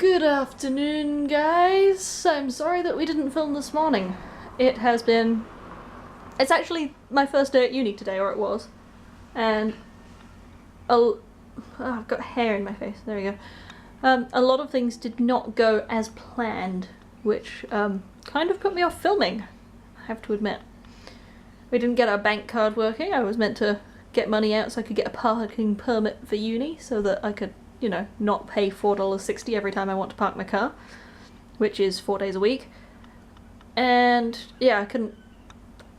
Good afternoon, guys. I'm sorry that we didn't film this morning. It's actually my first day at uni today, or it was. And I've got hair in my face, there we go. A lot of things did not go as planned, which kind of put me off filming, I have to admit. We didn't get our bank card working. I was meant to get money out so I could get a parking permit for uni so that I could, you know, not pay $4.60 every time I want to park my car, which is 4 days a week. And yeah,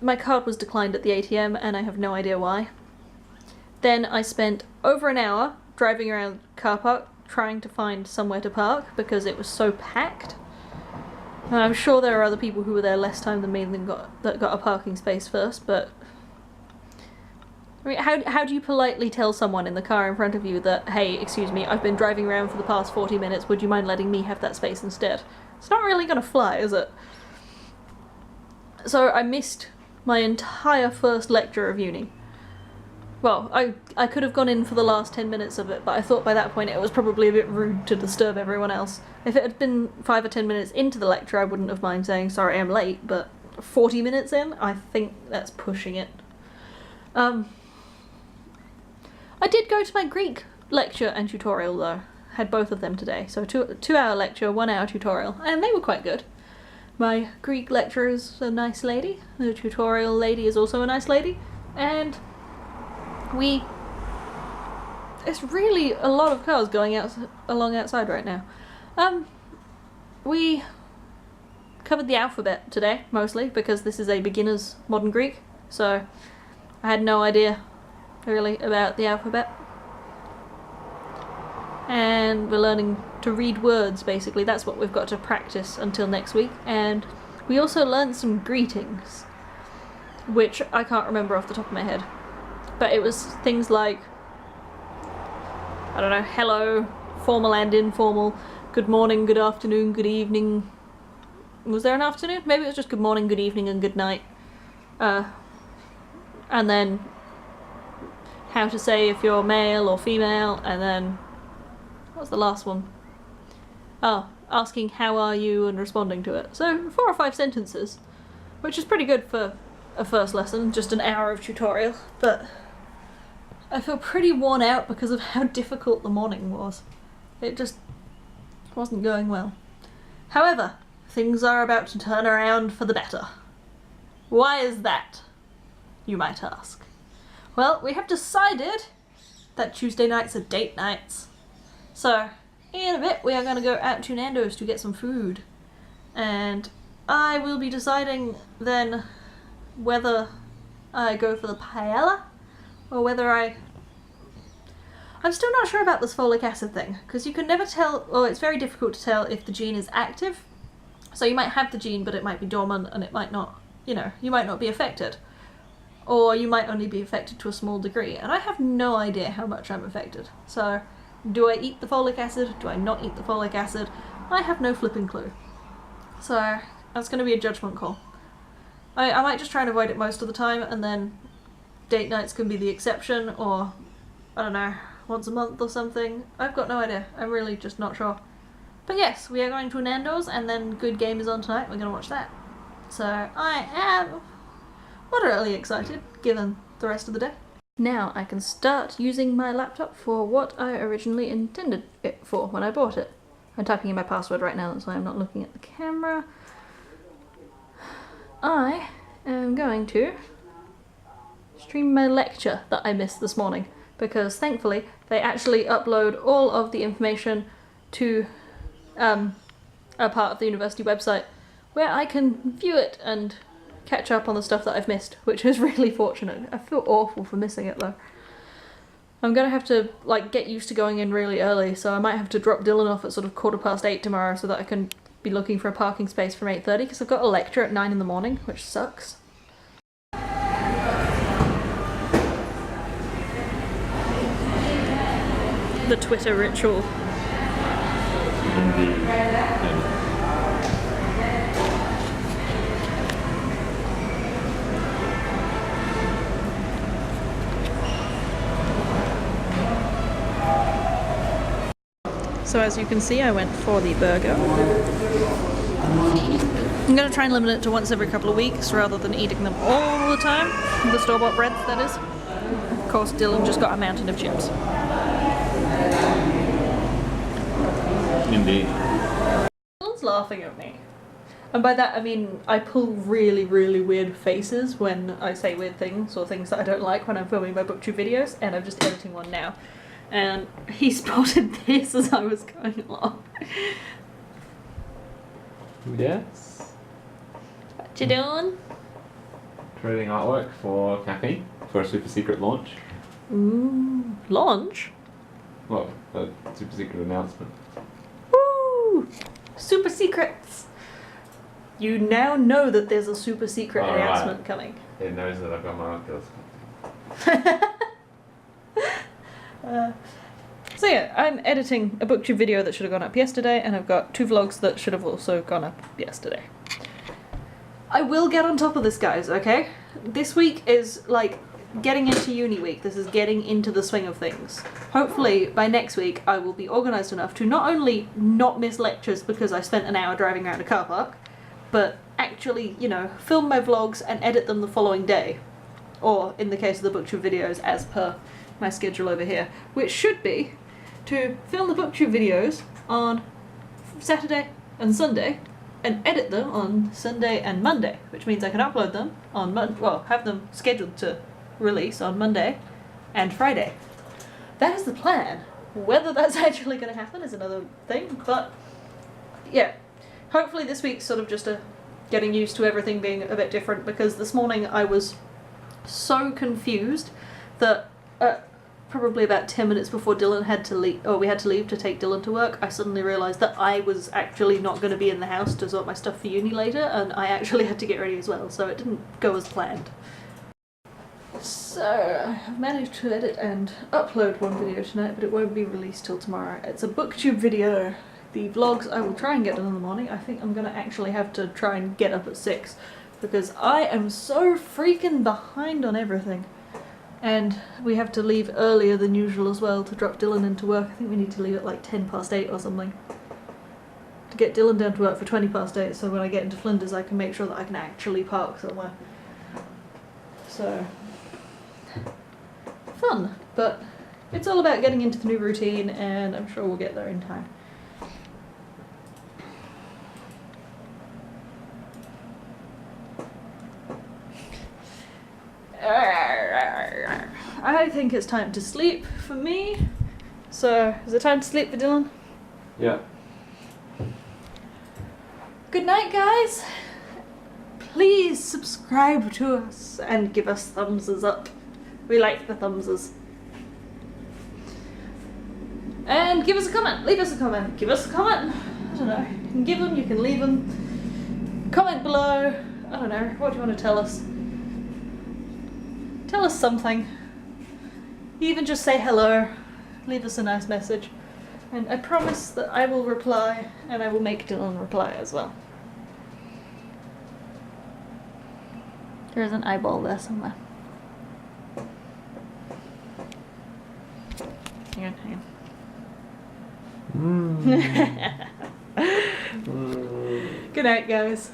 my card was declined at the ATM and I have no idea why. Then I spent over an hour driving around the car park trying to find somewhere to park because it was so packed. And I'm sure there are other people who were there less time than me that got a parking space first, but I mean, how do you politely tell someone in the car in front of you that, hey, excuse me, I've been driving around for the past 40 minutes, would you mind letting me have that space instead? It's not really gonna fly, is it? So I missed my entire first lecture of uni. Well, I could have gone in for the last 10 minutes of it, but I thought by that point it was probably a bit rude to disturb everyone else. If it had been 5 or 10 minutes into the lecture, I wouldn't have minded saying, sorry, I'm late, but 40 minutes in, I think that's pushing it. I did go to my Greek lecture and tutorial though. Had both of them today. So 2-hour lecture, 1-hour tutorial, and they were quite good. My Greek lecturer is a nice lady, the tutorial lady is also a nice lady, and it's really a lot of cars going along outside right now. We covered the alphabet today, mostly, because this is a beginner's modern Greek, so I had no idea really about the alphabet. And we're learning to read words, basically. That's what we've got to practice until next week. And we also learned some greetings, which I can't remember off the top of my head. But it was things like, I don't know, hello, formal and informal, good morning, good afternoon, good evening. Was there an afternoon? Maybe it was just good morning, good evening, and good night. And then how to say if you're male or female, and then what was the last one? Oh, asking how are you and responding to it. So 4 or 5 sentences, which is pretty good for a first lesson, just an hour of tutorial, but I feel pretty worn out because of how difficult the morning was. It just wasn't going well. However, things are about to turn around for the better. Why is that, you might ask? Well, we have decided that Tuesday nights are date nights. So, in a bit we are going to go out to Nando's to get some food. And I will be deciding then whether I go for the paella or whether I'm still not sure about this folic acid thing, because you can never tell, or it's very difficult to tell if the gene is active. So you might have the gene but it might be dormant and it might not, you know, you might not be affected. Or you might only be affected to a small degree, and I have no idea how much I'm affected. So, do I eat the folic acid? Do I not eat the folic acid? I have no flipping clue. So, that's going to be a judgment call. I might just try and avoid it most of the time, and then date nights can be the exception, or, I don't know, once a month or something. I've got no idea. I'm really just not sure. But yes, we are going to Nando's, and then Good Game is on tonight. We're going to watch that. So, I am moderately excited, given the rest of the day. Now I can start using my laptop for what I originally intended it for when I bought it. I'm typing in my password right now, that's why I'm not looking at the camera. I am going to stream my lecture that I missed this morning, because thankfully they actually upload all of the information to a part of the university website where I can view it and catch up on the stuff that I've missed, which is really fortunate. I feel awful for missing it though. I'm gonna have to like get used to going in really early, so I might have to drop Dylan off at sort of 8:15 tomorrow so that I can be looking for a parking space from 8:30, because I've got a lecture at 9 in the morning, which sucks. The Twitter ritual. So as you can see, I went for the burger. I'm going to try and limit it to once every couple of weeks rather than eating them all the time. The store-bought breads, that is. Of course, Dylan just got a mountain of chips. Indeed. Dylan's laughing at me. And by that I mean I pull really, really weird faces when I say weird things or things that I don't like when I'm filming my BookTube videos, and I'm just editing one now. And he spotted this as I was going along. Yes. What you doing? Creating artwork for Caffeine for a super secret launch. Ooh, launch? Well, a super secret announcement. Woo! Super secrets! You now know that there's a super secret All announcement right. coming. It knows that I've got my Oculus. So yeah, I'm editing a BookTube video that should have gone up yesterday, and I've got 2 vlogs that should have also gone up yesterday. I will get on top of this, guys, okay? This week is like getting into uni week. This is getting into the swing of things. Hopefully by next week I will be organised enough to not only not miss lectures because I spent an hour driving around a car park, but actually, you know, film my vlogs and edit them the following day. Or, in the case of the BookTube videos, as per my schedule over here, which should be to film the BookTube videos on Saturday and Sunday, and edit them on Sunday and Monday, which means I can upload them on have them scheduled to release on Monday and Friday. That is the plan. Whether that's actually going to happen is another thing, but yeah. Hopefully this week's sort of just a getting used to everything being a bit different, because this morning I was so confused that probably about 10 minutes before Dylan had to leave, or we had to leave to take Dylan to work, I suddenly realised that I was actually not going to be in the house to sort my stuff for uni later, and I actually had to get ready as well, so it didn't go as planned. So, I've managed to edit and upload one video tonight, but it won't be released till tomorrow. It's a BookTube video. The vlogs I will try and get done in the morning. I think I'm going to actually have to try and get up at 6, because I am so freaking behind on everything. And we have to leave earlier than usual as well to drop Dylan into work. I think we need to leave at like 8:10 or something. To get Dylan down to work for 8:20, so when I get into Flinders I can make sure that I can actually park somewhere. So, fun, but it's all about getting into the new routine, and I'm sure we'll get there in time. I think it's time to sleep for me. So, is it time to sleep for Dylan? Yeah. Good night, guys. Please subscribe to us and give us thumbs up. We like the thumbses. And give us a comment. Leave us a comment. Give us a comment. I don't know. You can give them, you can leave them. Comment below. I don't know. What do you want to tell us? Tell us something. Even just say hello. Leave us a nice message. And I promise that I will reply, and I will make Dylan reply as well. There's an eyeball there somewhere. Hang on. Good night, guys.